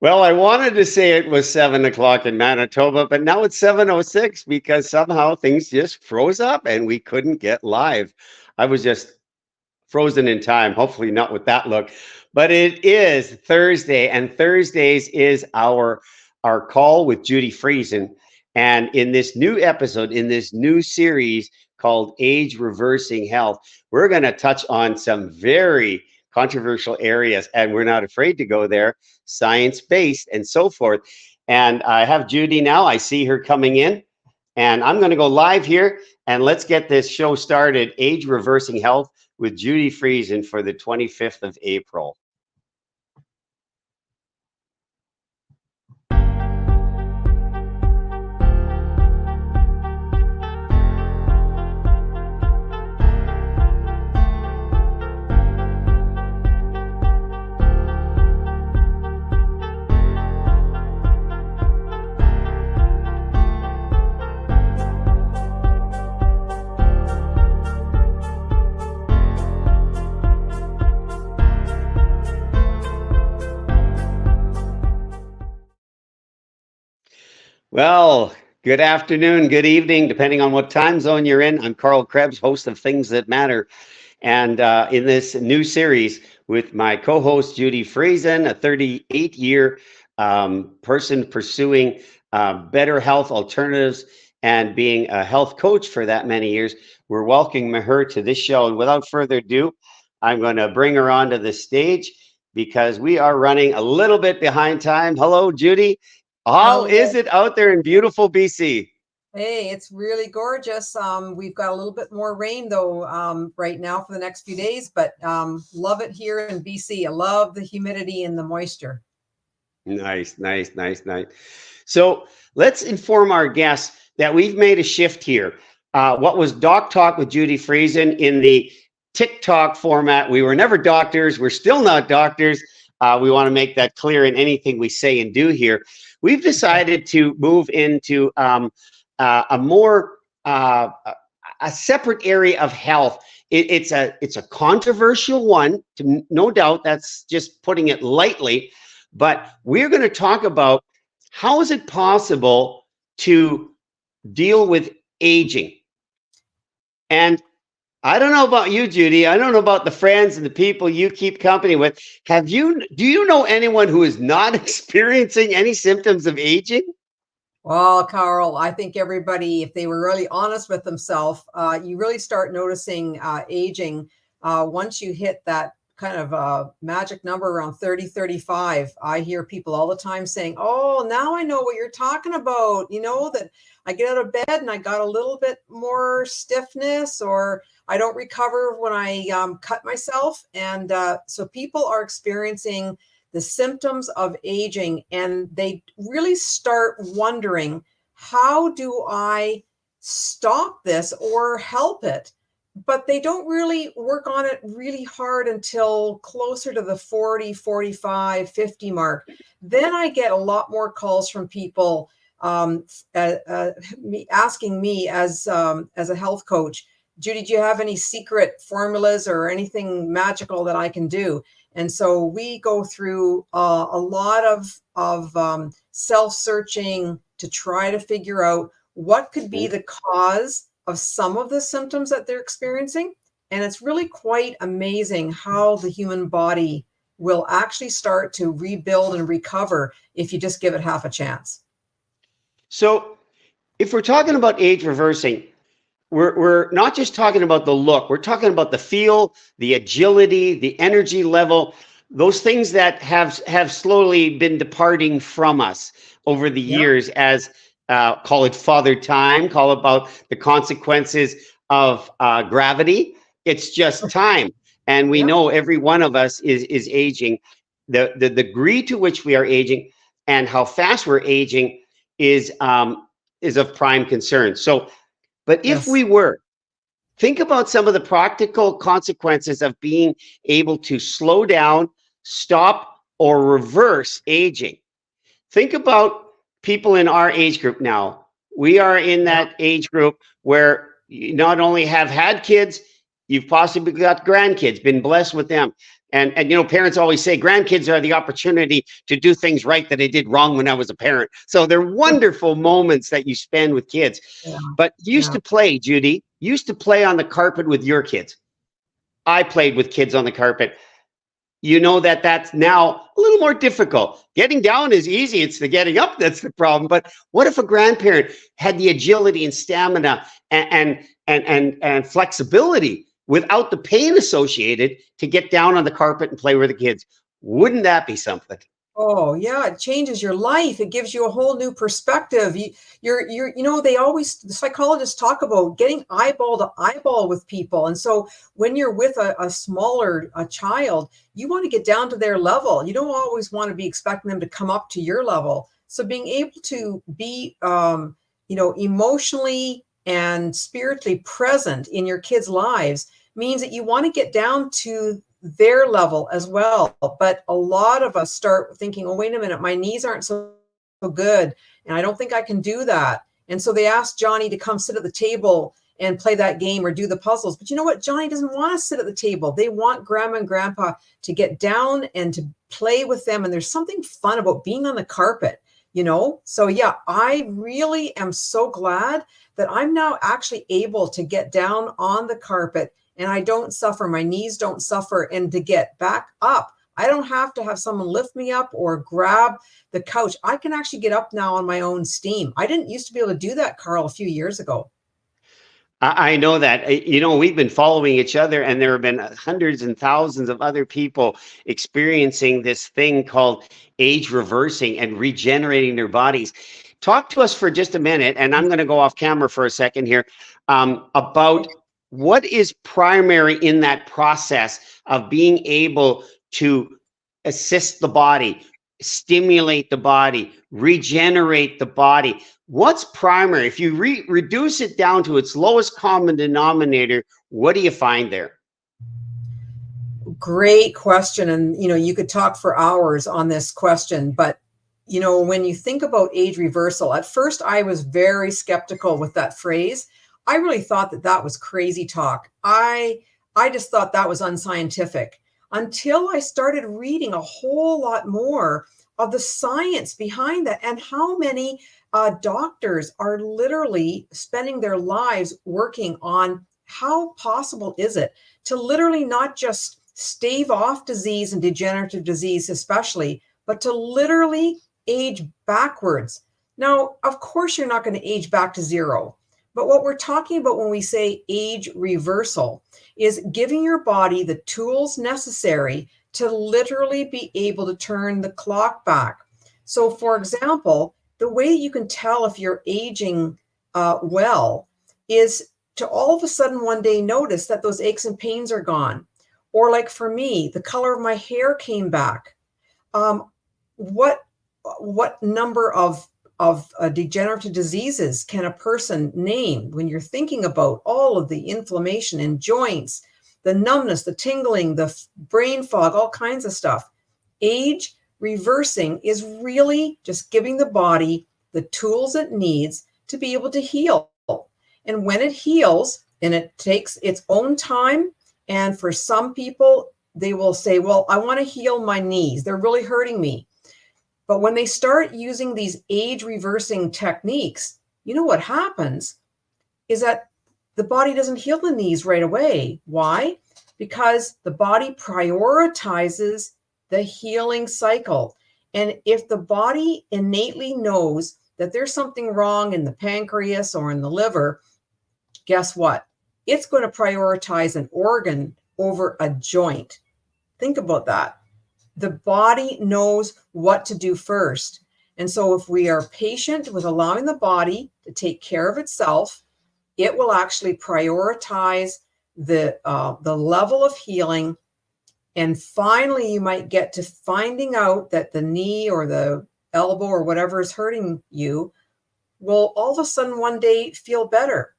Well, I wanted to say it was 7 o'clock in Manitoba, but now it's 7:06 because somehow things just froze up and we couldn't get live. I was just frozen in time, hopefully not with that look. But it is Thursday, and Thursdays is our call with Judy Friesen. And in this new episode, in this new series called Age Reversing Health, we're going to touch on some very controversial areas, and we're not afraid to go there, science-based and so forth. And I have Judy now. I see her coming in, and I'm going to go live here, and let's get this show started. Age Reversing Health with Judy Friesen for the 25th of April. Well, good afternoon, good evening, depending on what time zone you're in. I'm Carl Krebs, host of Things That Matter. And in this new series with my co-host, Judy Friesen, a 38-year person pursuing better health alternatives and being a health coach for that many years, we're welcoming her to this show. And without further ado, I'm going to bring her onto the stage because we are running a little bit behind time. Hello, Judy. How is it out there in beautiful BC? Hey, it's really gorgeous. We've got a little bit more rain though right now for the next few days, but love it here in BC. I love the humidity and the moisture. Nice, nice, nice, nice. So let's inform our guests that we've made a shift here. What was Doc Talk with Judy Friesen in the TikTok format? We were never doctors. We're still not doctors. We want to make that clear in anything we say and do here. We've decided to move into a more a separate area of health. It's a controversial one, no doubt. That's just putting it lightly. But we're going to talk about how is it possible to deal with aging. And I don't know about you, Judy. I don't know about the friends and the people you keep company with. Do you know anyone who is not experiencing any symptoms of aging? Well, Carl, I think everybody, if they were really honest with themselves, you really start noticing aging once you hit that kind of magic number around 30, 35. I hear people all the time saying, oh, now I know what you're talking about. You know, that I get out of bed and I got a little bit more stiffness, or I don't recover when I cut myself. And so people are experiencing the symptoms of aging, and they really start wondering, how do I stop this or help it? But they don't really work on it really hard until closer to the 40, 45, 50 mark. Then I get a lot more calls from people asking me as a health coach, Judy, do you have any secret formulas or anything magical that I can do? And so we go through a lot of self-searching to try to figure out what could be the cause of some of the symptoms that they're experiencing. And it's really quite amazing how the human body will actually start to rebuild and recover if you just give it half a chance. So if we're talking about age reversing, we're not just talking about the look. We're talking about the feel, the agility, the energy level, those things that have slowly been departing from us over the years as call it father time, call it about the consequences of gravity. It's just time. And we know every one of us is aging. The degree to which we are aging and how fast we're aging is of prime concern. So, but if we were, think about some of the practical consequences of being able to slow down, stop, or reverse aging. Think about people in our age group now. We are in that age group where you not only have had kids, you've possibly got grandkids, been blessed with them. And you know, parents always say grandkids are the opportunity to do things right that I did wrong when I was a parent. So they're wonderful moments that you spend with kids. Yeah, But you used yeah. to play, Judy, you used to play on the carpet with your kids. I played with kids on the carpet. You know that that's now a little more difficult. Getting down is easy. It's the getting up that's the problem. But what if a grandparent had the agility and stamina and flexibility without the pain associated to get down on the carpet and play with the kids? Wouldn't that be something? Oh, yeah, it changes your life. It gives you a whole new perspective. They always, the psychologists talk about getting eyeball to eyeball with people. And so when you're with a smaller child, you want to get down to their level. You don't always want to be expecting them to come up to your level. So being able to be, emotionally and spiritually present in your kids' lives means that you want to get down to their level as well. But a lot of us start thinking, oh, wait a minute, my knees aren't so good, and I don't think I can do that. And so they asked Johnny to come sit at the table and play that game or do the puzzles. But you know what? Johnny doesn't want to sit at the table. They want grandma and grandpa to get down and to play with them. And there's something fun about being on the carpet, So yeah, I really am so glad that I'm now actually able to get down on the carpet and I don't suffer. My knees don't suffer. And to get back up, I don't have to have someone lift me up or grab the couch. I can actually get up now on my own steam. I didn't used to be able to do that, Carl, a few years ago. I know that. You know, we've been following each other, and there have been hundreds and thousands of other people experiencing this thing called age reversing and regenerating their bodies. Talk to us for just a minute, and I'm going to go off camera for a second here, about what is primary in that process of being able to assist the body, stimulate the body, regenerate the body. What's primary? If you reduce it down to its lowest common denominator, what do you find there? Great question. And, you could talk for hours on this question, but, when you think about age reversal, at first I was very skeptical with that phrase. I really thought that that was crazy talk. I just thought that was unscientific until I started reading a whole lot more of the science behind that and how many doctors are literally spending their lives working on how possible is it to literally not just stave off disease and degenerative disease especially, but to literally age backwards. Now, of course, you're not going to age back to zero. But what we're talking about when we say age reversal is giving your body the tools necessary to literally be able to turn the clock back. So, for example, the way you can tell if you're aging well is to all of a sudden one day notice that those aches and pains are gone. Or like for me, the color of my hair came back. What number of degenerative diseases can a person name when you're thinking about all of the inflammation in joints, the numbness, the tingling, the brain fog, all kinds of stuff? Age reversing is really just giving the body the tools it needs to be able to heal. And when it heals, and it takes its own time, and for some people, they will say, well, I want to heal my knees. They're really hurting me. But when they start using these age reversing techniques, you know what happens is that the body doesn't heal the knees right away. Why? Because the body prioritizes the healing cycle. And if the body innately knows that there's something wrong in the pancreas or in the liver, guess what? It's going to prioritize an organ over a joint. Think about that. The body knows what to do first. And so if we are patient with allowing the body to take care of itself, it will actually prioritize the level of healing. And finally, you might get to finding out that the knee or the elbow or whatever is hurting you will all of a sudden one day feel better.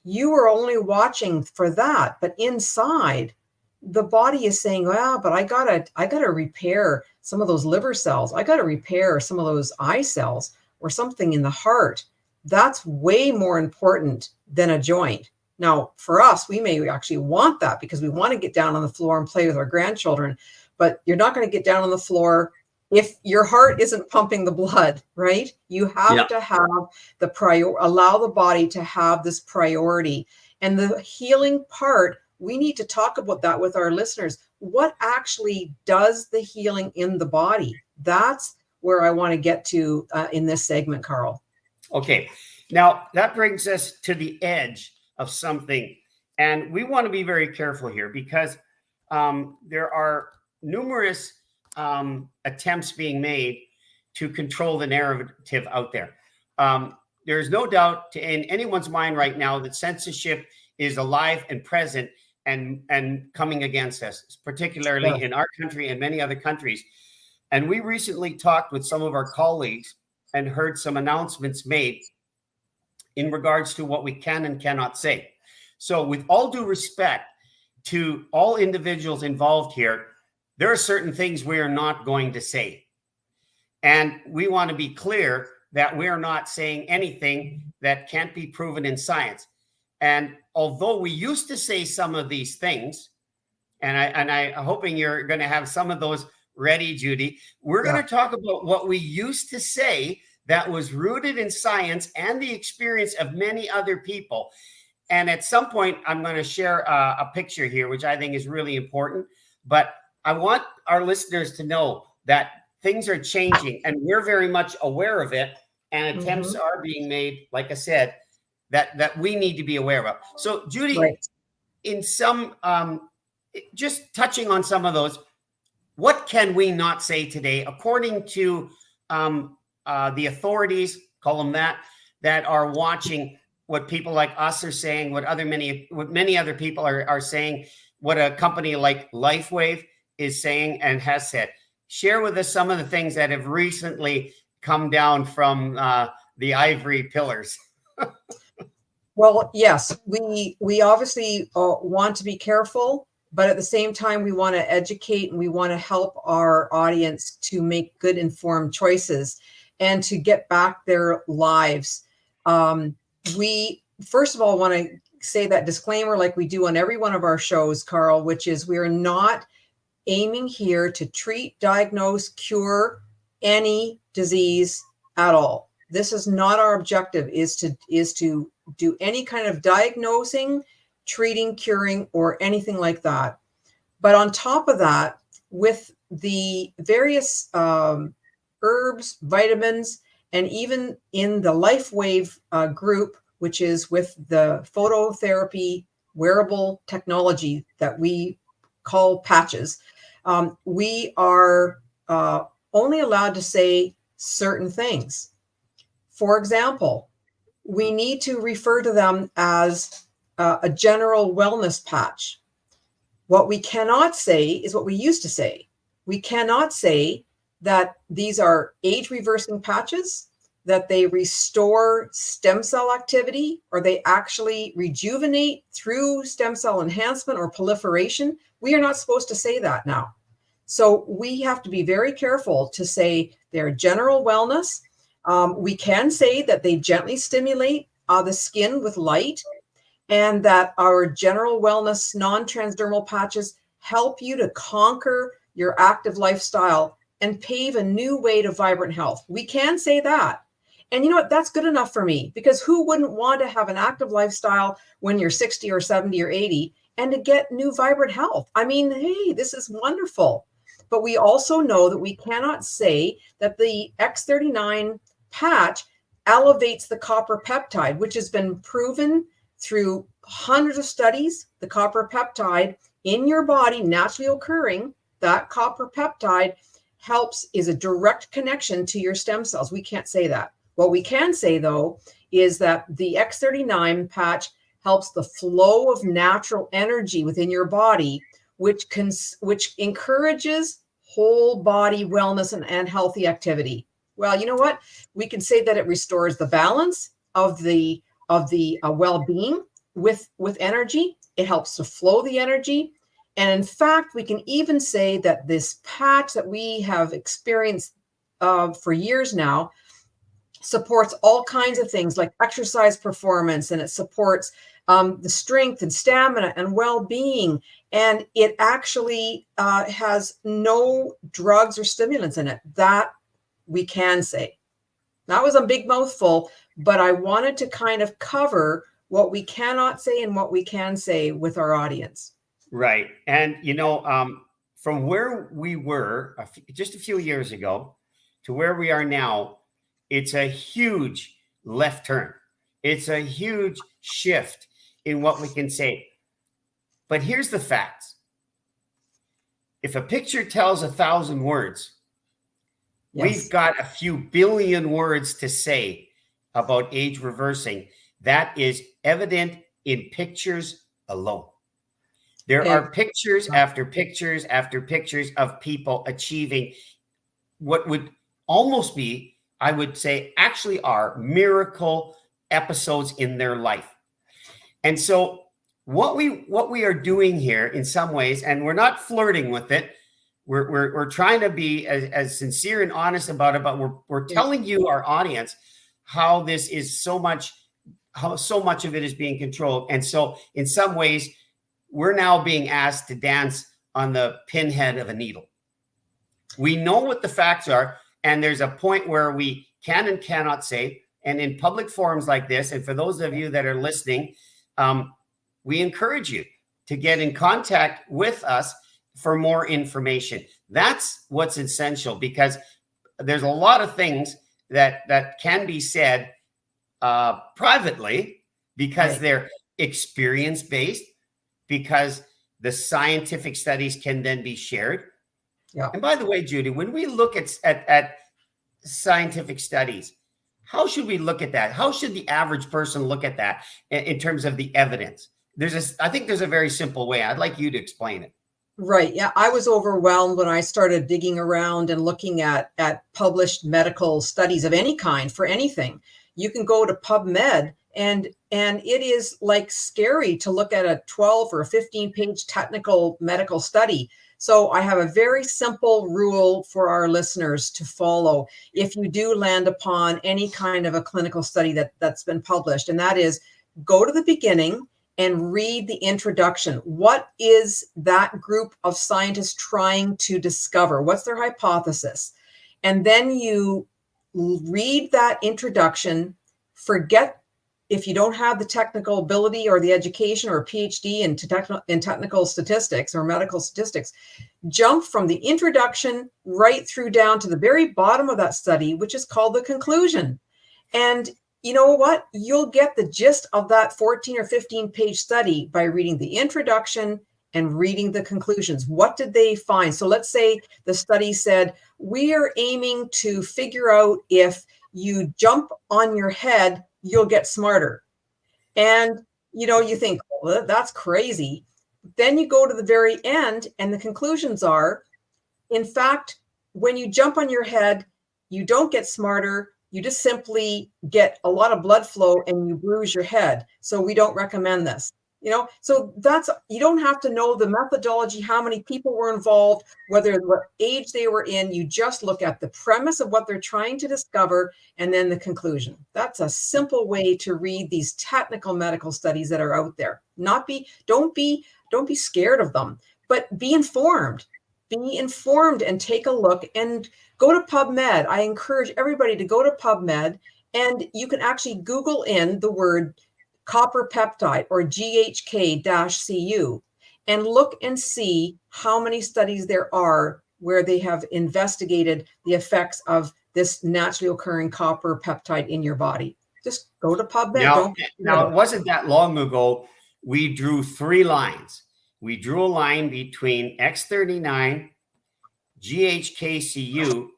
You are only watching for that, but inside, the body is saying, well, but I gotta repair some of those liver cells. I gotta repair some of those eye cells or something in the heart. That's way more important than a joint. Now, for us, we may actually want that because we want to get down on the floor and play with our grandchildren. but you're not going to get down on the floor if your heart isn't pumping the blood, right? You have to have allow the body to have this priority. And the healing part, we need to talk about that with our listeners. What actually does the healing in the body? That's where I want to get to in this segment, Carl. Okay. Now that brings us to the edge of something. And we want to be very careful here because there are numerous attempts being made to control the narrative out there. There's no doubt in anyone's mind right now that censorship is alive and present and coming against us, particularly in our country and many other countries. And we recently talked with some of our colleagues and heard some announcements made in regards to what we can and cannot say. So with all due respect to all individuals involved here, there are certain things we are not going to say. And we want to be clear that we are not saying anything that can't be proven in science. And although we used to say some of these things, and I'm hoping you're going to have some of those ready, Judy, we're going to talk about what we used to say that was rooted in science and the experience of many other people. And at some point, I'm going to share a picture here, which I think is really important. But I want our listeners to know that things are changing and we're very much aware of it. And attempts are being made, like I said, that we need to be aware of. So, Judy, in some, just touching on some of those, what can we not say today, according to the authorities, call them that are watching what people like us are saying, what many other people are saying, what a company like LifeWave is saying and has said. Share with us some of the things that have recently come down from the ivory pillars. Well, yes, we obviously want to be careful, but at the same time, we want to educate and we want to help our audience to make good informed choices and to get back their lives. We, first of all, want to say that disclaimer like we do on every one of our shows, Carl, which is we are not aiming here to treat, diagnose, cure any disease at all. This is not our objective, is to do any kind of diagnosing, treating, curing, or anything like that. But on top of that, with the various herbs, vitamins, and even in the LifeWave group, which is with the phototherapy wearable technology that we call patches, we are only allowed to say certain things. For example, we need to refer to them as a general wellness patch. What we cannot say is what we used to say. We cannot say that these are age-reversing patches, that they restore stem cell activity, or they actually rejuvenate through stem cell enhancement or proliferation. We are not supposed to say that now. So we have to be very careful to say they're general wellness. We can say that they gently stimulate the skin with light, and that our general wellness non-transdermal patches help you to conquer your active lifestyle and pave a new way to vibrant health. We can say that. And you know what? That's good enough for me, because who wouldn't want to have an active lifestyle when you're 60 or 70 or 80 and to get new vibrant health? I mean, hey, this is wonderful. But we also know that we cannot say that the X39 patch elevates the copper peptide, which has been proven through hundreds of studies. The copper peptide in your body, naturally occurring, that copper peptide is a direct connection to your stem cells. We can't say that. What we can say, though, is that the X39 patch helps the flow of natural energy within your body, which encourages whole body wellness and healthy activity. Well, you know what? We can say that it restores the balance of the well-being with energy. It helps to flow the energy. And in fact, we can even say that this patch that we have experienced for years now supports all kinds of things like exercise performance, and it supports the strength and stamina and well-being. And it actually has no drugs or stimulants in it. That we can say. That was a big mouthful, but I wanted to kind of cover what we cannot say and what we can say with our audience. Right. And, from where we were just a few years ago to where we are now, it's a huge left turn. It's a huge shift in what we can say. But here's the facts. If a picture tells 1,000 words, Yes. we've got a few billion words to say about age reversing. That is evident in pictures alone. There are pictures after pictures after pictures of people achieving what would almost be, I would say, actually are miracle episodes in their life. And so what we are doing here in some ways, and we're not flirting with it, we're trying to be as sincere and honest about it, but we're telling you, our audience, how this is how so much of it is being controlled. And so in some ways, we're now being asked to dance on the pinhead of a needle. We know what the facts are, and there's a point where we can and cannot say. And in public forums like this, and for those of you that are listening, we encourage you to get in contact with us for more information. That's what's essential, because there's a lot of things that can be said privately, because they're experience-based, because the scientific studies can then be shared. Yeah. And by the way, Judy, when we look at scientific studies, how should we look at that? How should the average person look at that in terms of the evidence? I think there's a very simple way. I'd like you to explain it. Right. Yeah. I was overwhelmed when I started digging around and looking at published medical studies of any kind for anything. You can go to PubMed, and it is like scary to look at a 12 or a 15-page technical medical study. So I have a very simple rule for our listeners to follow if you do land upon any kind of a clinical study that's been published, and that is, go to the beginning and read the introduction. What is that group of scientists trying to discover? What's their hypothesis? And then you read that introduction, forget if you don't have the technical ability or the education or a PhD in technical statistics or medical statistics, jump from the introduction right through down to the very bottom of that study, which is called the conclusion. And you know what? You'll get the gist of that 14 or 15-page study by reading the introduction and reading the conclusions. What did they find? So let's say the study said, we are aiming to figure out if you jump on your head, you'll get smarter. And, you think, well, that's crazy. Then you go to the very end, and the conclusions are, in fact, when you jump on your head, you don't get smarter. You just simply get a lot of blood flow and you bruise your head. So we don't recommend this. So you don't have to know the methodology, how many people were involved, what age they were in. You just look at the premise of what they're trying to discover and then the conclusion. That's a simple way to read these technical medical studies that are out there. Don't be scared of them, but be informed. Be informed and take a look and go to PubMed. I encourage everybody to go to PubMed, and you can actually Google in the word copper peptide or GHK-Cu and look and see how many studies there are where they have investigated the effects of this naturally occurring copper peptide in your body. Just go to PubMed. Now it wasn't that long ago, we drew 3 lines. We drew a line between X39, GHK-Cu,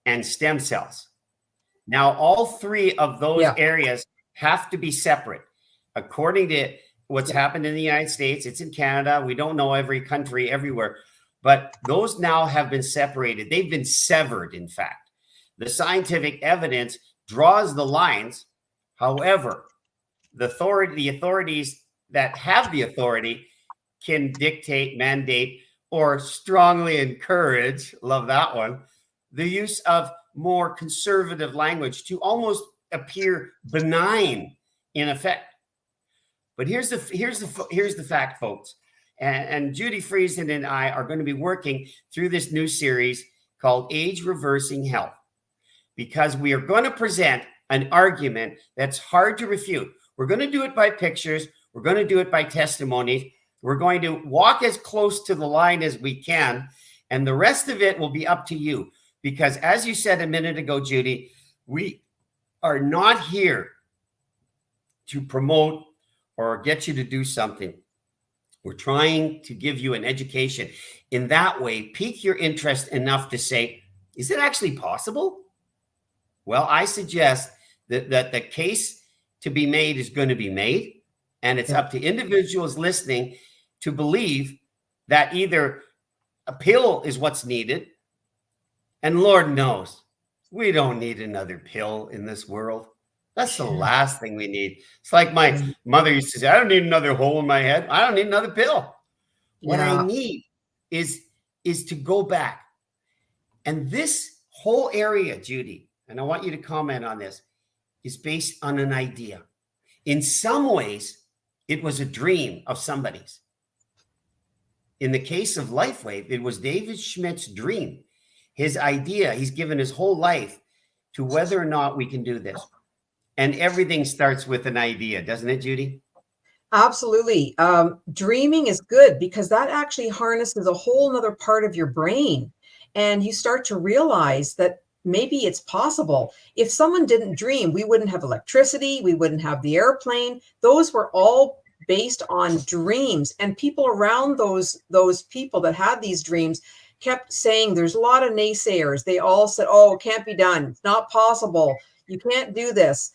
and stem cells. Now, all 3 of those areas have to be separate. According to what's happened in the United States, it's in Canada. We don't know every country everywhere, but those now have been separated. They've been severed, in fact. The scientific evidence draws the lines. However, the authorities that have the authority can dictate, mandate, or strongly encourage, love that one, the use of more conservative language to almost appear benign in effect. But here's the fact, folks. And Judy Friesen and I are going to be working through this new series called Age Reversing Health, because we are going to present an argument that's hard to refute. We're going to do it by pictures. We're going to do it by testimonies. We're going to walk as close to the line as we can. And the rest of it will be up to you. Because as you said a minute ago, Judy, we are not here to promote or get you to do something. We're trying to give you an education. In that way, pique your interest enough to say, is it actually possible? Well, I suggest that the case to be made is going to be made, and it's up to individuals listening to believe that either a pill is what's needed, and Lord knows we don't need another pill in this world. That's the last thing we need. It's like my mother used to say, I don't need another hole in my head. I don't need another pill. What I need is to go back. And this whole area, Judy, and I want you to comment on this, is based on an idea. In some ways, it was a dream of somebody's. In the case of LifeWave, it was David Schmidt's dream, his idea. He's given his whole life to whether or not we can do this. And everything starts with an idea, doesn't it, Judy? Absolutely. Dreaming is good because that actually harnesses a whole nother part of your brain. And you start to realize that maybe it's possible. If someone didn't dream, we wouldn't have electricity. We wouldn't have the airplane. Those were all based on dreams. And people around those people that had these dreams kept saying, there's a lot of naysayers. They all said, oh, it can't be done. It's not possible. You can't do this.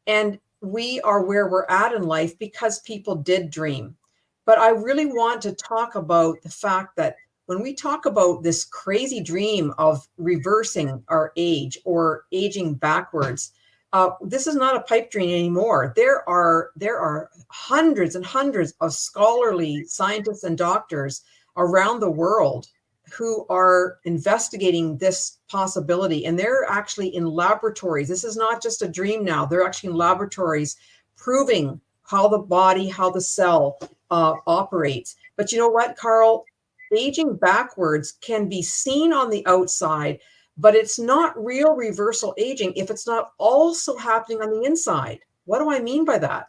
And we are where we're at in life because people did dream. But I really want to talk about the fact that when we talk about this crazy dream of reversing our age or aging backwards, this is not a pipe dream anymore. There are hundreds and hundreds of scholarly scientists and doctors around the world who are investigating this possibility. And they're actually in laboratories. This is not just a dream now. They're actually in laboratories proving how the body, how the cell operates. But you know what, Carl? Aging backwards can be seen on the outside, but it's not real reversal aging if it's not also happening on the inside. What do I mean by that?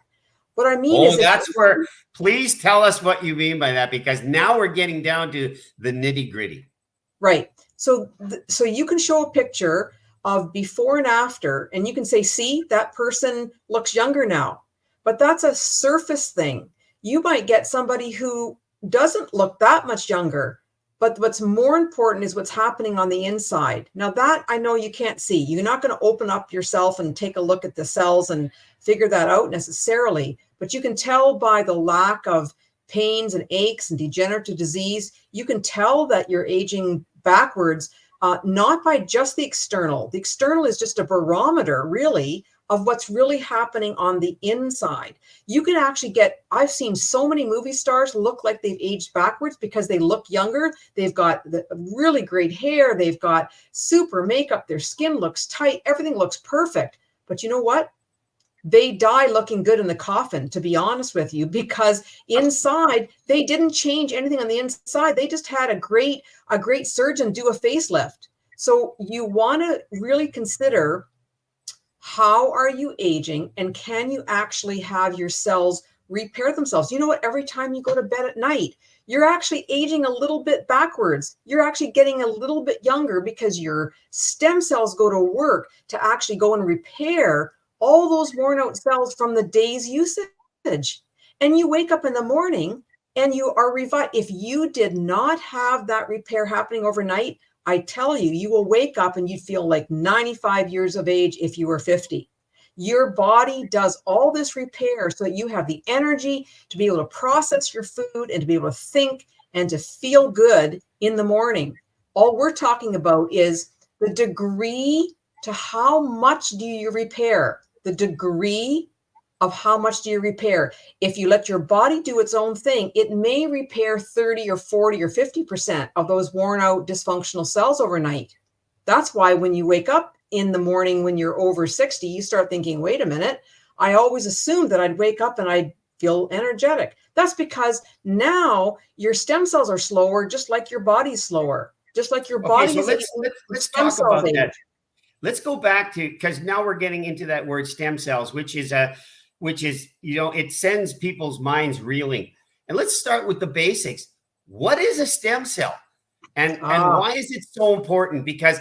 What I mean is that's where, please tell us what you mean by that, because now we're getting down to the nitty gritty. Right. So you can show a picture of before and after, and you can say, see, that person looks younger now, but that's a surface thing. You might get somebody who doesn't look that much younger, but what's more important is what's happening on the inside. Now that I know you can't see. You're not going to open up yourself and take a look at the cells and figure that out necessarily, but you can tell by the lack of pains and aches and degenerative disease. You can tell that you're aging backwards, not by just the external. The external is just a barometer, really, of what's really happening on the inside. You can actually I've seen so many movie stars look like they've aged backwards because they look younger. They've got the really great hair. They've got super makeup. Their skin looks tight. Everything looks perfect. But you know what? They die looking good in the coffin, to be honest with you, because inside they didn't change anything on the inside. They just had a great surgeon do a facelift. So you want to really consider, how are you aging, and can you actually have your cells repair themselves? You know what? Every time you go to bed at night, you're actually aging a little bit backwards. You're actually getting a little bit younger because your stem cells go to work to actually go and repair all those worn out cells from the day's usage. And you wake up in the morning and you are revived. If you did not have that repair happening overnight, I tell you, you will wake up and you'd feel like 95 years of age if you were 50. Your body does all this repair so that you have the energy to be able to process your food and to be able to think and to feel good in the morning. All we're talking about is the degree to how much do you repair, the degree of how much do you repair. If you let your body do its own thing, it may repair 30 or 40 or 50% of those worn out dysfunctional cells overnight. That's why when you wake up in the morning when you're over 60, you start thinking, wait a minute, I always assumed that I'd wake up and I'd feel energetic. That's because now your stem cells are slower, just like your body's slower, just like your Okay, body so is let's stem talk cells about age. that. Let's go back to, because now we're getting into that word stem cells, which is it sends people's minds reeling. And let's start with the basics. What is a stem cell? And why is it so important? Because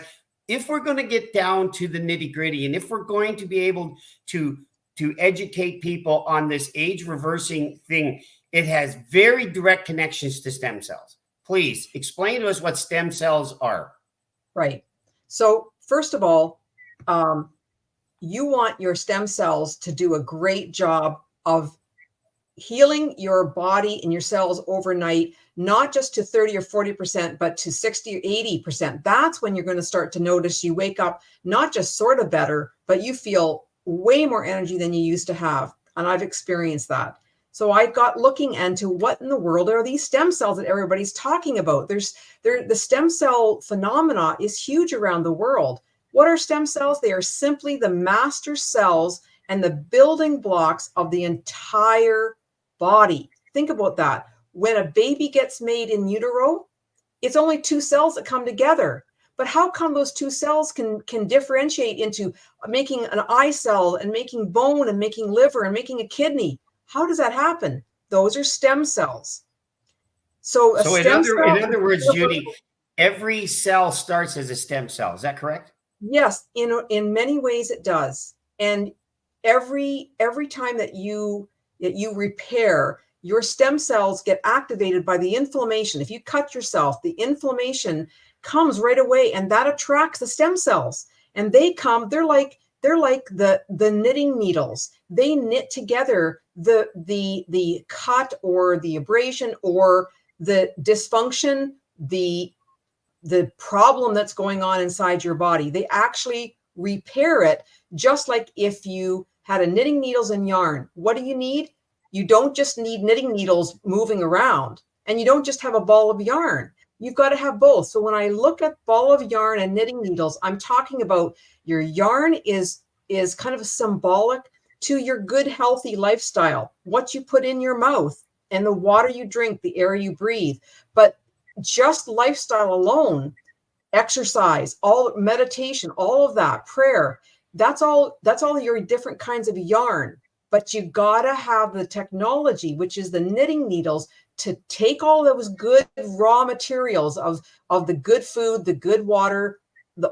if we're going to get down to the nitty-gritty, and if we're going to be able to educate people on this age reversing thing, it has very direct connections to stem cells. Please explain to us what stem cells are. Right. So first of all, you want your stem cells to do a great job of healing your body and your cells overnight, not just to 30 or 40%, but to 60 or 80%. That's when you're going to start to notice you wake up not just sort of better, but you feel way more energy than you used to have. And I've experienced that. So I got looking into what in the world are these stem cells that everybody's talking about. The stem cell phenomena is huge around the world. What are stem cells? They are simply the master cells and the building blocks of the entire body. Think about that. When a baby gets made in utero, it's only two cells that come together. But how come those two cells can differentiate into making an eye cell and making bone and making liver and making a kidney? How does that happen? Those are stem cells. So a stem cell, in other words, Judy, every cell starts as a stem cell. Is that correct? Yes, in many ways it does. And every time that you repair, your stem cells get activated by the inflammation. If you cut yourself, the inflammation comes right away, and that attracts the stem cells. And they're like the knitting needles. They knit together the cut or the abrasion or the dysfunction, the problem that's going on inside your body. They actually repair it, just like if you had a knitting needles and yarn. What do you need? You don't just need knitting needles moving around, and you don't just have a ball of yarn. You've got to have both. So when I look at ball of yarn and knitting needles, I'm talking about your yarn is kind of symbolic to your good, healthy lifestyle, what you put in your mouth and the water you drink, the air you breathe. But just lifestyle alone, exercise, all meditation, all of that, prayer, that's all your different kinds of yarn. But you gotta have the technology, which is the knitting needles, to take all those good raw materials of the good food, the good water,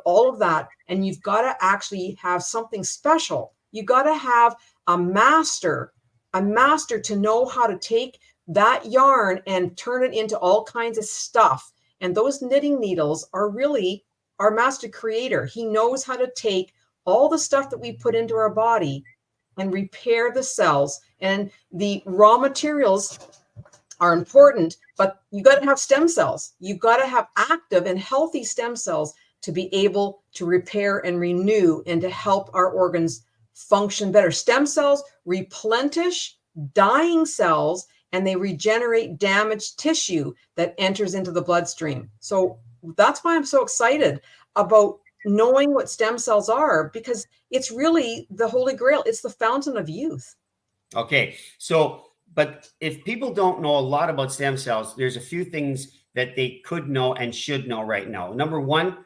all of that, and you've got to actually have something special. You got to have a master to know how to take that yarn and turn it into all kinds of stuff. And those knitting needles are really our master creator. He knows how to take all the stuff that we put into our body and repair the cells. And the raw materials are important, but you got to have stem cells. You got to have active and healthy stem cells to be able to repair and renew and to help our organs function better. Stem cells replenish dying cells, and they regenerate damaged tissue that enters into the bloodstream. So that's why I'm so excited about knowing what stem cells are, because it's really the holy grail. It's the fountain of youth. Okay. So, but if people don't know a lot about stem cells, there's a few things that they could know and should know right now. Number one,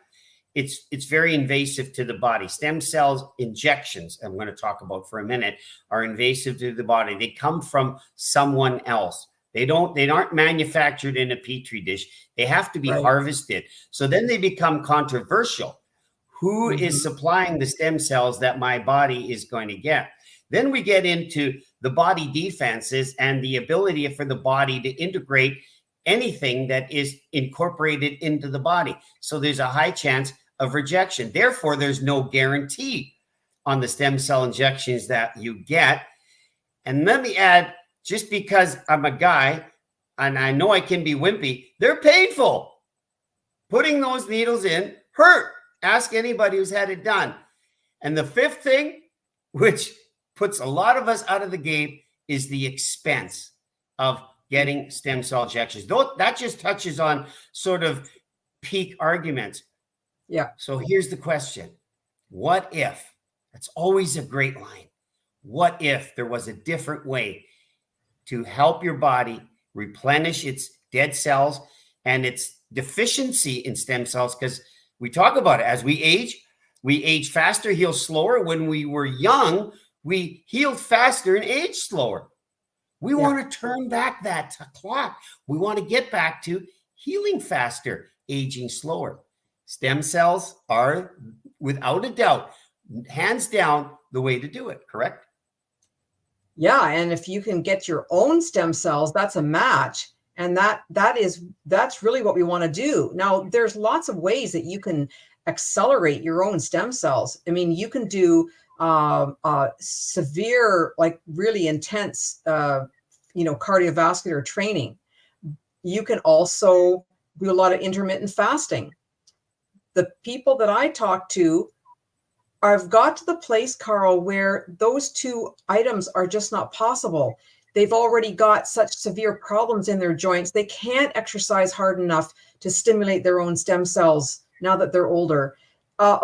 it's very invasive to the body. Stem cells injections, I'm going to talk about for a minute, are invasive to the body. They come from someone else. They aren't manufactured in a petri dish. They have to be harvested. So then they become controversial. Who is supplying the stem cells that my body is going to get? Then we get into the body defenses and the ability for the body to integrate anything that is incorporated into the body. So there's a high chance of rejection. Therefore, there's no guarantee on the stem cell injections that you get. And let me add, just because I'm a guy and I know I can be wimpy, they're painful. Putting those needles in hurt. Ask anybody who's had it done. And the fifth thing, which puts a lot of us out of the game, is the expense of getting stem cell injections. That just touches on sort of peak arguments. Yeah. So here's the question. What if? That's always a great line. What if there was a different way? to help your body replenish its dead cells and its deficiency in stem cells. Because we talk about it as we age faster, heal slower. When we were young, we healed faster and aged slower. We want to turn back that clock. We want to get back to healing faster, aging slower. Stem cells are, without a doubt, hands down, the way to do it, correct? Yeah, and if you can get your own stem cells, that's a match. And that's really what we want to do. Now, there's lots of ways that you can accelerate your own stem cells. I mean, you can do severe, like really intense, cardiovascular training. You can also do a lot of intermittent fasting. The people that I talk to, I've got to the place, Carl, where those two items are just not possible. They've already got such severe problems in their joints. They can't exercise hard enough to stimulate their own stem cells now that they're older.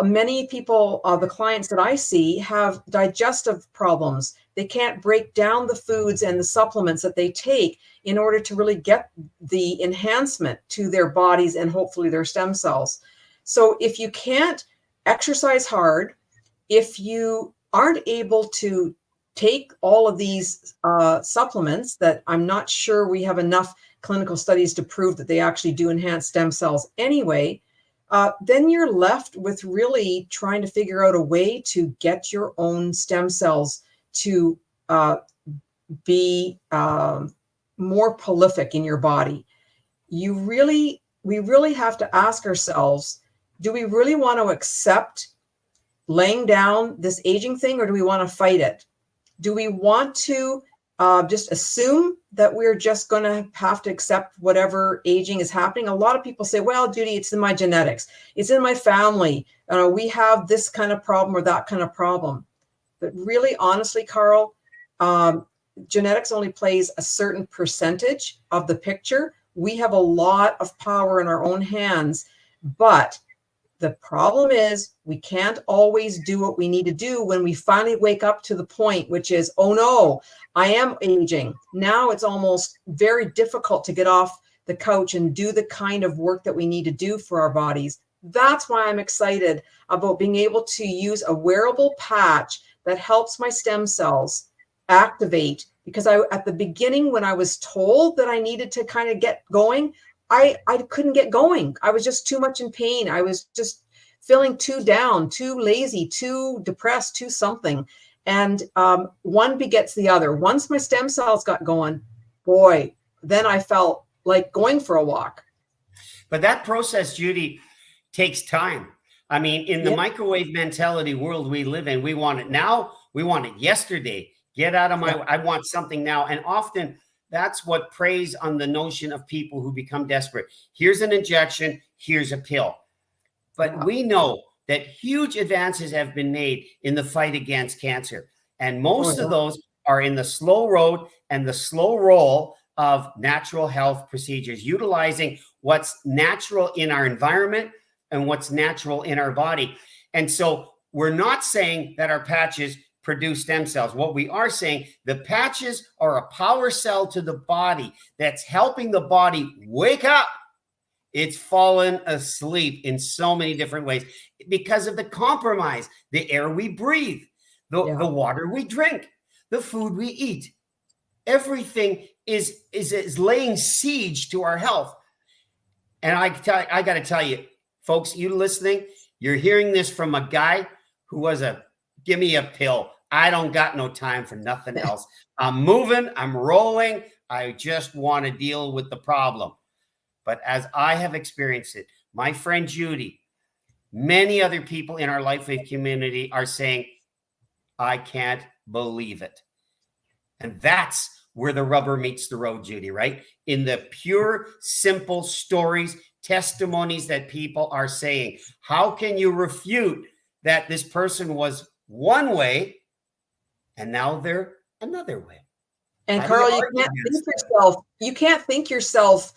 Many people, the clients that I see, have digestive problems. They can't break down the foods and the supplements that they take in order to really get the enhancement to their bodies and hopefully their stem cells. So if you can't exercise hard, if you aren't able to take all of these supplements that I'm not sure we have enough clinical studies to prove that they actually do enhance stem cells anyway, then you're left with really trying to figure out a way to get your own stem cells to be more prolific in your body. We really have to ask ourselves, do we really want to accept laying down this aging thing, or do we want to fight it? Do we want to just assume that we're just going to have to accept whatever aging is happening? A lot of people say, well, Judy, it's in my genetics. It's in my family. We have this kind of problem or that kind of problem. But really, honestly, Carl, genetics only plays a certain percentage of the picture. We have a lot of power in our own hands, but the problem is we can't always do what we need to do when we finally wake up to the point, which is, oh no, I am aging. Now it's almost very difficult to get off the couch and do the kind of work that we need to do for our bodies. That's why I'm excited about being able to use a wearable patch that helps my stem cells activate. Because at the beginning, when I was told that I needed to kind of get going, I couldn't get going. I was just too much in pain. I was just feeling too down, too lazy, too depressed, too something. And one begets the other. Once my stem cells got going, boy, then I felt like going for a walk. But that process, Judy, takes time. I mean, in the microwave mentality world we live in, we want it now. We want it yesterday. Get out of my, I want something now. And often that's what preys on the notion of people who become desperate. Here's an injection, here's a pill. But we know that huge advances have been made in the fight against cancer. And most of those are in the slow road and the slow roll of natural health procedures, utilizing what's natural in our environment and what's natural in our body. And so we're not saying that our patches produce stem cells. What we are saying, the patches are a power cell to the body that's helping the body wake up. It's fallen asleep in so many different ways because of the compromise, the air we breathe, the water we drink, the food we eat. Everything is laying siege to our health. And I got to tell you, folks, you listening, you're hearing this from a guy who was give me a pill. I don't got no time for nothing else. I'm moving, I'm rolling. I just want to deal with the problem. But as I have experienced it, my friend Judy, many other people in our LifeWave community are saying, I can't believe it. And that's where the rubber meets the road, Judy, right? In the pure, simple stories, testimonies that people are saying. How can you refute that this person was one way and now they're another way? And Carl, you can't think yourself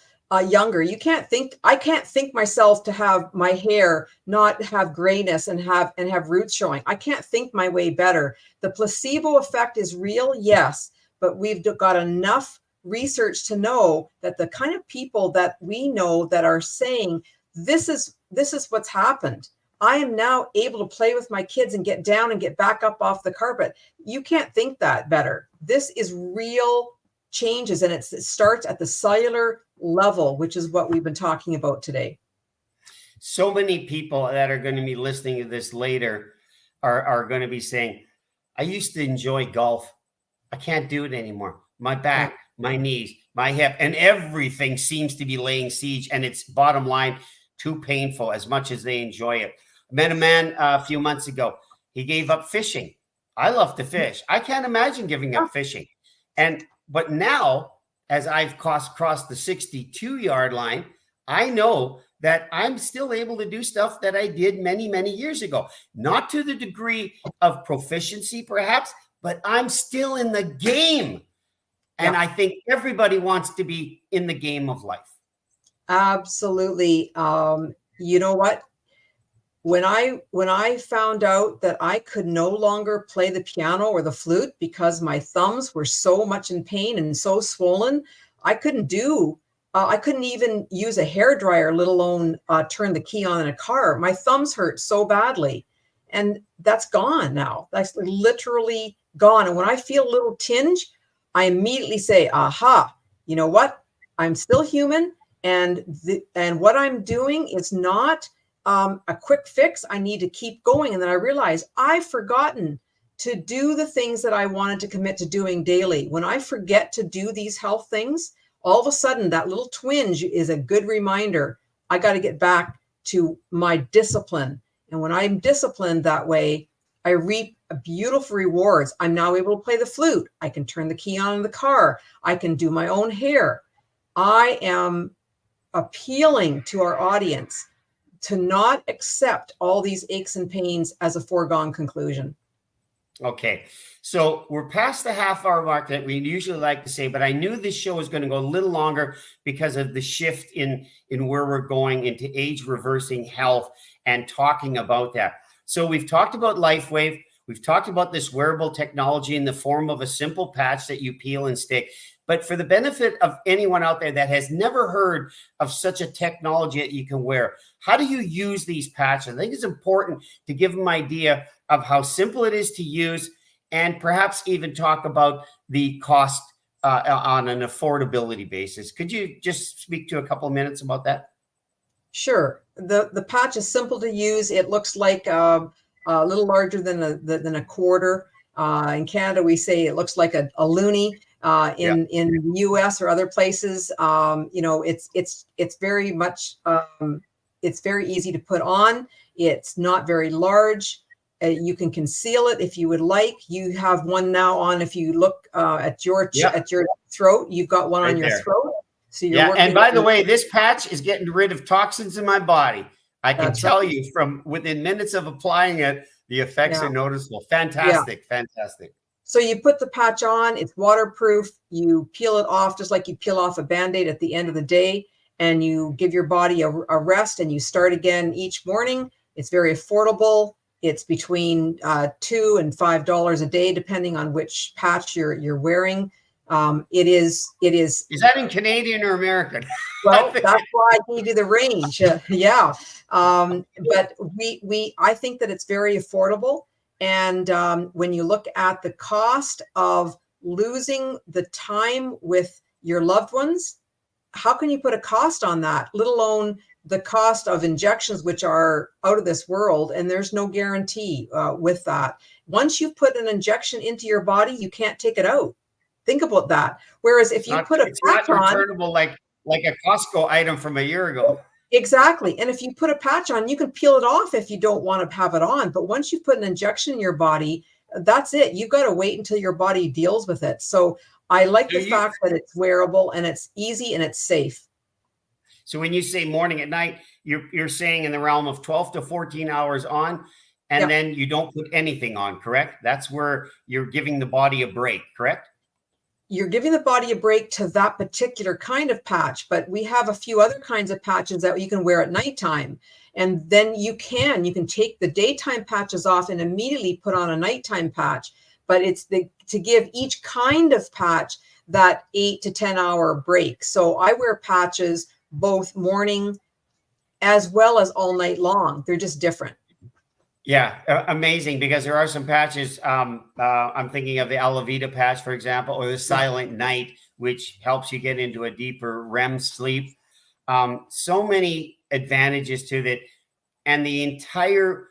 younger. I can't think myself to have my hair not have grayness and have roots showing. I can't think my way better. The placebo effect is real, yes, but we've got enough research to know that the kind of people that we know that are saying this is what's happened. I am now able to play with my kids and get down and get back up off the carpet. You can't think that better. This is real changes, and it starts at the cellular level, which is what we've been talking about today. So many people that are going to be listening to this later are going to be saying, I used to enjoy golf. I can't do it anymore. My back, my knees, my hip, and everything seems to be laying siege. And it's bottom line, too painful as much as they enjoy it. I met a man a few months ago. He gave up fishing. I love to fish. I can't imagine giving up fishing. But now, as I've crossed the 62-yard line, I know that I'm still able to do stuff that I did many, many years ago. Not to the degree of proficiency, perhaps, but I'm still in the game. And I think everybody wants to be in the game of life. Absolutely. You know what? When I found out that I could no longer play the piano or the flute because my thumbs were so much in pain and so swollen, I couldn't even use a hairdryer, let alone turn the key on in a car. My thumbs hurt so badly. And that's gone now. That's literally gone. And when I feel a little tinge, I immediately say, aha, you know what? I'm still human. And what I'm doing is not a quick fix. I need to keep going. And then I realize I've forgotten to do the things that I wanted to commit to doing daily. When I forget to do these health things, all of a sudden that little twinge is a good reminder. I got to get back to my discipline. And when I'm disciplined that way, I reap beautiful rewards. I'm now able to play the flute. I can turn the key on in the car. I can do my own hair. I am appealing to our audience to not accept all these aches and pains as a foregone conclusion. Okay. So we're past the half-hour mark that we usually like to say, but I knew this show was going to go a little longer because of the shift in where we're going into age-reversing health and talking about that. So we've talked about LifeWave. We've talked about this wearable technology in the form of a simple patch that you peel and stick. But for the benefit of anyone out there that has never heard of such a technology that you can wear, how do you use these patches? I think it's important to give them an idea of how simple it is to use and perhaps even talk about the cost on an affordability basis. Could you just speak to a couple of minutes about that? Sure. The patch is simple to use. It looks like a little larger than a quarter. In Canada, we say it looks like a loonie. In the U.S. or other places, it's very much it's very easy to put on. It's not very large. You can conceal it if you would like. You have one now on. If you look at your throat, you've got one on your throat. So you're and by the way, this patch is getting rid of toxins in my body. I can tell you from within minutes of applying it, the effects are noticeable. Fantastic. So you put the patch on, it's waterproof, you peel it off just like you peel off a Band-Aid at the end of the day, and you give your body a rest and you start again each morning. It's very affordable. It's between $2 and $5 a day, depending on which patch you're wearing. It is. Is that in Canadian or American? Well, that's why I gave you the range. But I think that it's very affordable. And when you look at the cost of losing the time with your loved ones, how can you put a cost on that, let alone the cost of injections, which are out of this world, and there's no guarantee with that. Once you put an injection into your body, you can't take it out. Think about that. Whereas if you put a patch on, returnable like a Costco item from a year ago. Exactly. And if you put a patch on, you can peel it off if you don't want to have it on. But once you put an injection in your body, that's it. You've got to wait until your body deals with it. So I like the fact that it's wearable and it's easy and it's safe. So when you say morning at night, you're saying in the realm of 12 to 14 hours on, and then you don't put anything on, correct? That's where you're giving the body a break, correct? You're giving the body a break to that particular kind of patch, but we have a few other kinds of patches that you can wear at nighttime. And then you can take the daytime patches off and immediately put on a nighttime patch. but it's to give each kind of patch that 8 to 10 hour break. So I wear patches both morning as well as all night long. They're just different. Yeah, amazing, because there are some patches. I'm thinking of the Alavita patch, for example, or the Silent Night, which helps you get into a deeper REM sleep. So many advantages to that. And the entire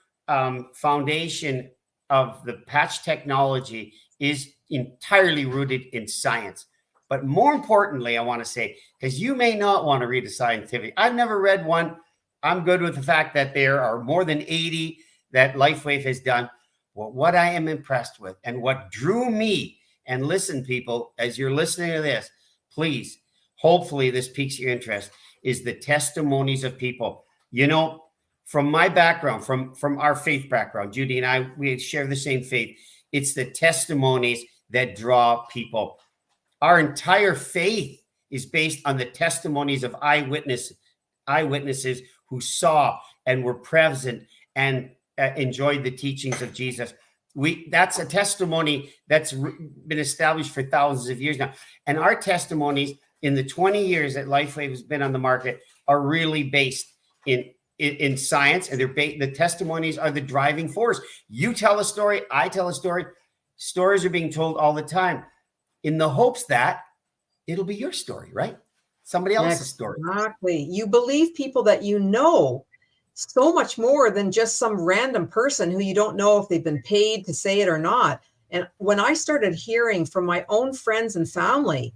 foundation of the patch technology is entirely rooted in science. But more importantly, I want to say, because you may not want to read a scientific, I've never read one. I'm good with the fact that there are more than 80 that LifeWave has done. Well, what I am impressed with and what drew me, and listen, people, as you're listening to this, please, hopefully this piques your interest, is the testimonies of people. You know, from my background, from our faith background, Judy and I, we share the same faith. It's the testimonies that draw people. Our entire faith is based on the testimonies of eyewitnesses who saw and were present and enjoyed the teachings of Jesus. That's a testimony that's been established for thousands of years now. And our testimonies in the 20 years that LifeWave has been on the market are really based in science, and the testimonies are the driving force. You tell a story, I tell a story. Stories are being told all the time in the hopes that it'll be your story, right? Somebody else's story. Exactly. You believe people that you know so much more than just some random person who you don't know if they've been paid to say it or not. And when I started hearing from my own friends and family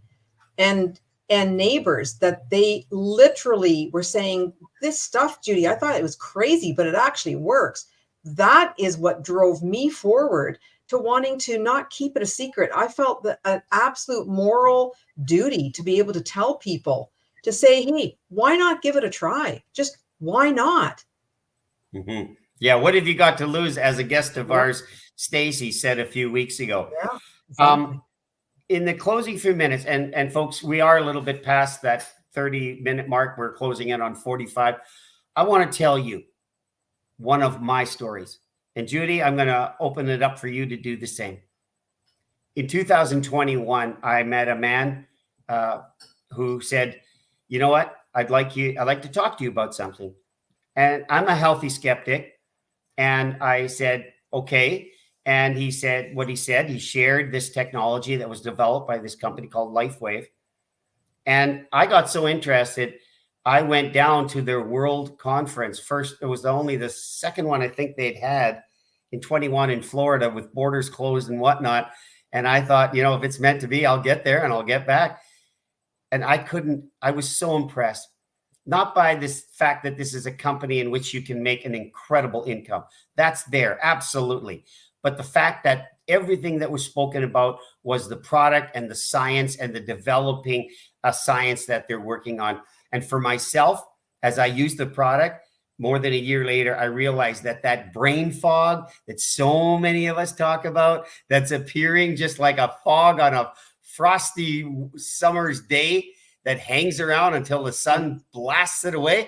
and neighbors that they literally were saying, this stuff, Judy, I thought it was crazy, but it actually works. That is what drove me forward to wanting to not keep it a secret. I felt that an absolute moral duty to be able to tell people, to say, hey, why not give it a try? Just why not? Mm-hmm. Yeah. What have you got to lose, as a guest of ours, Stacy, said a few weeks ago? Yeah, exactly. In the closing few minutes, and folks, we are a little bit past that 30-minute mark. We're closing in on 45. I want to tell you one of my stories. And Judy, I'm going to open it up for you to do the same. In 2021, I met a man who said, you know what? I'd like to talk to you about something. And I'm a healthy skeptic. And I said, okay. And he said what he said. He shared this technology that was developed by this company called LifeWave. And I got so interested, I went down to their world conference. First, it was only the second one I think they'd had in 21 in Florida, with borders closed and whatnot. And I thought, you know, if it's meant to be, I'll get there and I'll get back. And I was so impressed, not by this fact that this is a company in which you can make an incredible income. That's there, absolutely. But the fact that everything that was spoken about was the product and the science and the developing a science that they're working on. And for myself, as I use the product, more than a year later, I realized that brain fog that so many of us talk about, that's appearing just like a fog on a frosty summer's day that hangs around until the sun blasts it away.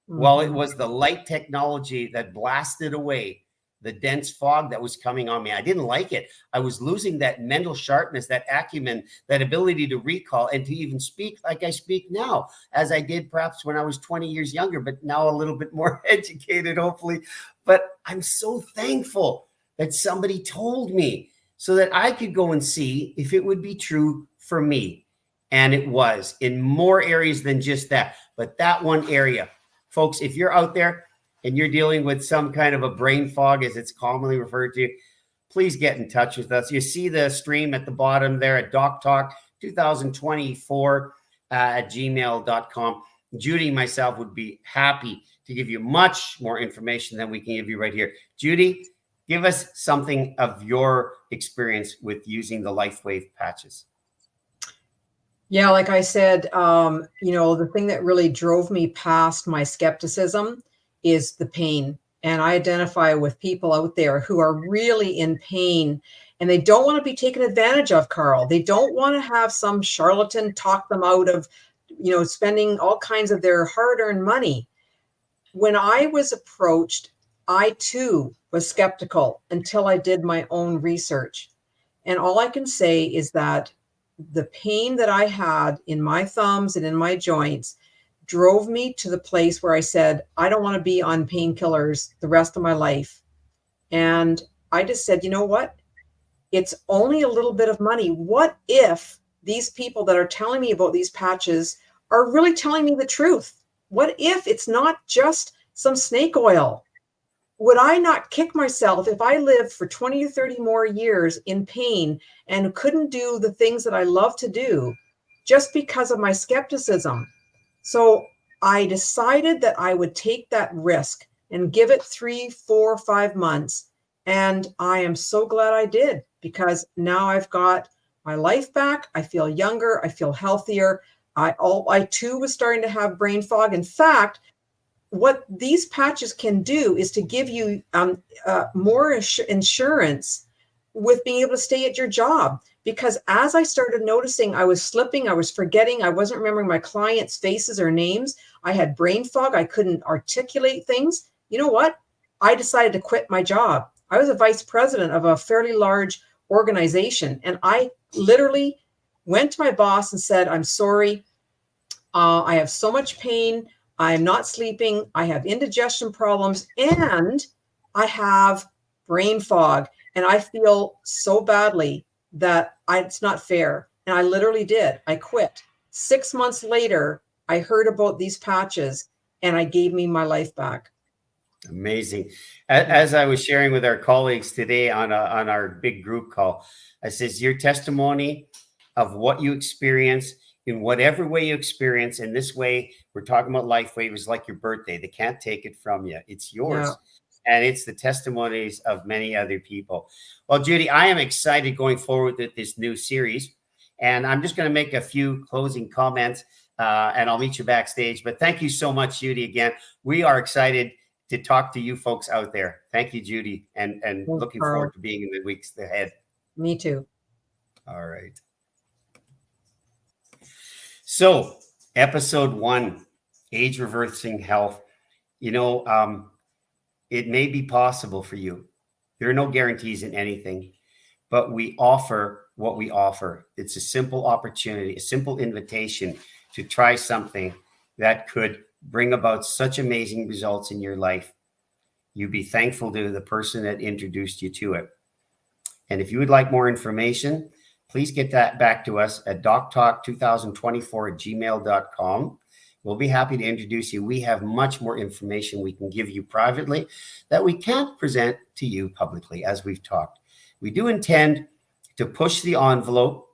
Mm-hmm. Well, it was the light technology that blasted away the dense fog that was coming on me. I didn't like it. I was losing that mental sharpness, that acumen, that ability to recall and to even speak like I speak now, as I did perhaps when I was 20 years younger, but now a little bit more educated, hopefully. But I'm so thankful that somebody told me so that I could go and see if it would be true for me. And it was, in more areas than just that. But that one area, folks, if you're out there and you're dealing with some kind of a brain fog, as it's commonly referred to, please get in touch with us. You see the stream at the bottom there at Doc Talk 2024 at gmail.com. Judy and myself would be happy to give you much more information than we can give you right here. Judy, give us something of your experience with using the LifeWave patches. Yeah, like I said, the thing that really drove me past my skepticism is the pain. And I identify with people out there who are really in pain and they don't want to be taken advantage of, Carl. They don't want to have some charlatan talk them out of, spending all kinds of their hard-earned money. When I was approached, I too was skeptical until I did my own research. And all I can say is that the pain that I had in my thumbs and in my joints drove me to the place where I said, I don't want to be on painkillers the rest of my life. And I just said, you know what? It's only a little bit of money. What if these people that are telling me about these patches are really telling me the truth? What if it's not just some snake oil? Would I not kick myself if I lived for 20 or 30 more years in pain and couldn't do the things that I love to do just because of my skepticism? So I decided that I would take that risk and give it 3, 4, 5 months. And I am so glad I did, because now I've got my life back. I feel younger. I feel healthier. I too was starting to have brain fog. In fact, what these patches can do is to give you more insurance with being able to stay at your job. Because as I started noticing I was slipping, I was forgetting, I wasn't remembering my clients' faces or names, I had brain fog, I couldn't articulate things. You know what? I decided to quit my job. I was a vice president of a fairly large organization, and I literally went to my boss and said, I'm sorry, I have so much pain, I'm not sleeping, I have indigestion problems, and I have brain fog, and I feel so badly that it's not fair. And I literally did. I quit. 6 months later, I heard about these patches, and I gave me my life back. Amazing. As I was sharing with our colleagues today on our big group call, I says, your testimony of what you experience in whatever way you experience, in this way, we're talking about life wave, is like your birthday. They can't take it from you. It's yours. Yeah. And it's the testimonies of many other people. Well, Judy, I am excited going forward with this new series. And I'm just going to make a few closing comments, and I'll meet you backstage. But thank you so much, Judy, again. We are excited to talk to you folks out there. Thank you, Judy, and looking forward to being in the weeks ahead. Me too. All right. So, episode 1, age reversing health. You know, it may be possible for you. There are no guarantees in anything, but we offer what we offer. It's a simple opportunity, a simple invitation to try something that could bring about such amazing results in your life. You'd be thankful to the person that introduced you to it. And if you would like more information, please get that back to us at doctalk2024@gmail.com. We'll be happy to introduce you. We have much more information we can give you privately that we can't present to you publicly, as we've talked. We do intend to push the envelope.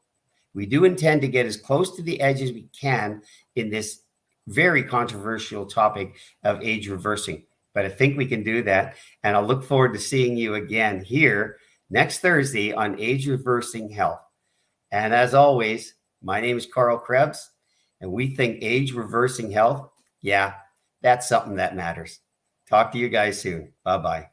We do intend to get as close to the edge as we can in this very controversial topic of age reversing. But I think we can do that. And I'll look forward to seeing you again here next Thursday on Age Reversing Health. And as always, my name is Carl Krebs, and we think age reversing health, yeah, that's something that matters. Talk to you guys soon. Bye-bye.